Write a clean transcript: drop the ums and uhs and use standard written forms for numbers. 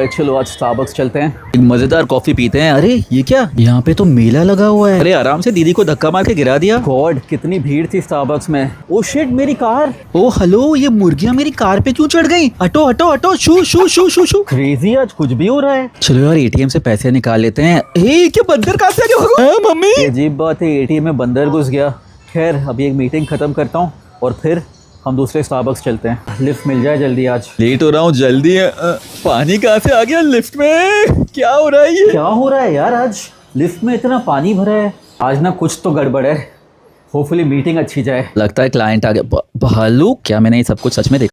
Alright चलो आज Starbucks चलते हैं, एक मजेदार कॉफी पीते हैं। अरे ये क्या, यहाँ पे तो मेला लगा हुआ है। अरे आराम से दीदी को धक्का मार के गिरा दिया। गॉड कितनी भीड़ थी स्टारबक्स में। ओ शिट मेरी कार। ओ हेलो, ये मुर्गियाँ मेरी कार पे क्यों चढ़ गई? हटो हटो हटो, शू शू शू शू शू। क्रेजी आज कुछ भी हो रहा है। चलो यार एटीएम से पैसे निकाल लेते हैं। ए क्या बंदर कहाँ से आ गया? हाँ, मम्मी। ये अजीब बात है, एटीएम में बंदर घुस गया। खैर अभी एक मीटिंग खत्म करता हूँ और फिर हम दूसरे स्टारबक्स चलते हैं। लिफ्ट मिल जाए जल्दी आज। लेट हो रहा हूँ, जल्दी है। पानी कहाँ से आ गया लिफ्ट में? क्या हो रहा है ये? क्या हो रहा है यार, आज लिफ्ट में इतना पानी भरा है। आज ना कुछ तो गड़बड़ है। होपफुली मीटिंग अच्छी जाए। लगता है क्लाइंट आ गया। भालू, क्या मैंने ये सब कुछ सच में देखा?